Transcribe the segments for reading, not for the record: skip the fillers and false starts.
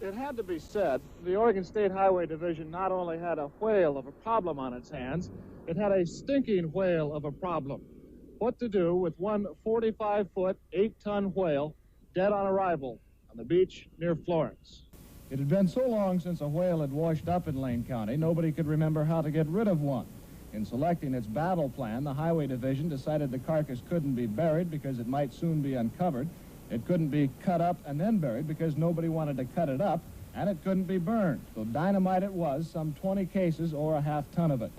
it had to be said, the Oregon State Highway Division not only had a whale of a problem on its hands, it had a stinking whale of a problem. What to do with one 45-foot, 8-ton whale dead on arrival on the beach near Florence. It had been so long since a whale had washed up in Lane County, nobody could remember how to get rid of one. In selecting its battle plan, the Highway Division decided the carcass couldn't be buried because it might soon be uncovered. It couldn't be cut up and then buried because nobody wanted to cut it up, and it couldn't be burned. So dynamite it was, some 20 cases or a half-ton of it.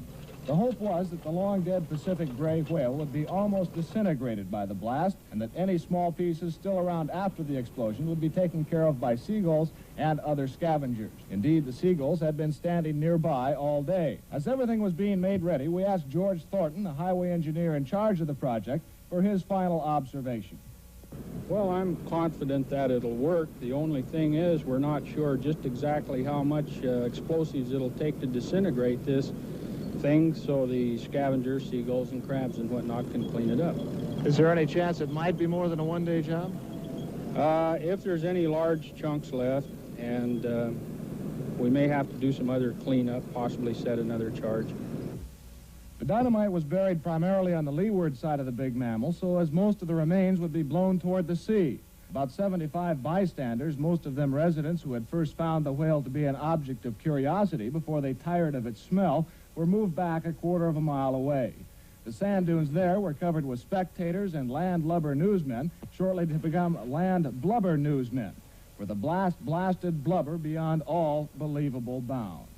The hope was that the long-dead Pacific gray whale would be almost disintegrated by the blast, and that any small pieces still around after the explosion would be taken care of by seagulls and other scavengers. Indeed, the seagulls had been standing nearby all day. As everything was being made ready, we asked George Thornton, the highway engineer in charge of the project, for his final observation. Well, I'm confident that it'll work. The only thing is we're not sure just exactly how much explosives it'll take to disintegrate this thing, so the scavengers, seagulls and crabs and whatnot can clean it up. Is there any chance it might be more than a one-day job? If there's any large chunks left, and we may have to do some other cleanup, possibly set another charge. The dynamite was buried primarily on the leeward side of the big mammal, so as most of the remains would be blown toward the sea. About 75 bystanders, most of them residents who had first found the whale to be an object of curiosity before they tired of its smell, were moved back a quarter of a mile away. The sand dunes there were covered with spectators and landlubber newsmen, shortly to become land blubber newsmen, for the blast blasted blubber beyond all believable bounds.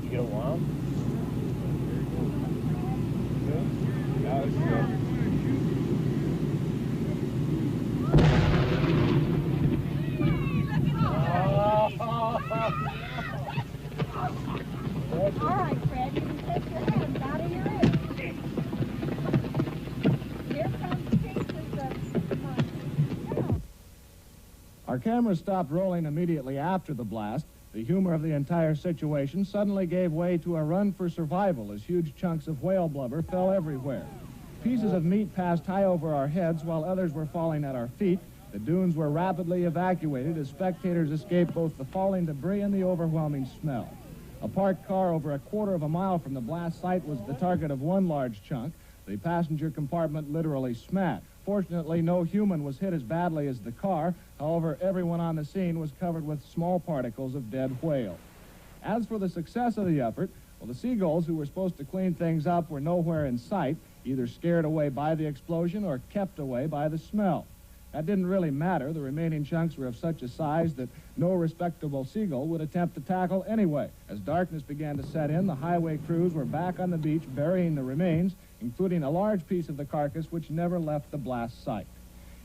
Did you get a wild? Yeah, it's good. All right, Fred, you can take your hands out of your ears. Here comes pieces of mine. Our cameras stopped rolling immediately after the blast. The humor of the entire situation suddenly gave way to a run for survival as huge chunks of whale blubber fell everywhere. Pieces of meat passed high over our heads while others were falling at our feet. The dunes were rapidly evacuated as spectators escaped both the falling debris and the overwhelming smell. A parked car over a quarter of a mile from the blast site was the target of one large chunk. The passenger compartment literally smashed. Fortunately, no human was hit as badly as the car. However, everyone on the scene was covered with small particles of dead whale. As for the success of the effort, well, the seagulls who were supposed to clean things up were nowhere in sight, either scared away by the explosion or kept away by the smell. That didn't really matter. The remaining chunks were of such a size that no respectable seagull would attempt to tackle anyway. As darkness began to set in, the highway crews were back on the beach burying the remains, including a large piece of the carcass which never left the blast site.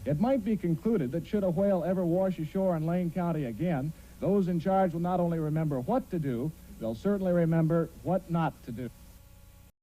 It might be concluded that should a whale ever wash ashore in Lane County again, those in charge will not only remember what to do, they'll certainly remember what not to do.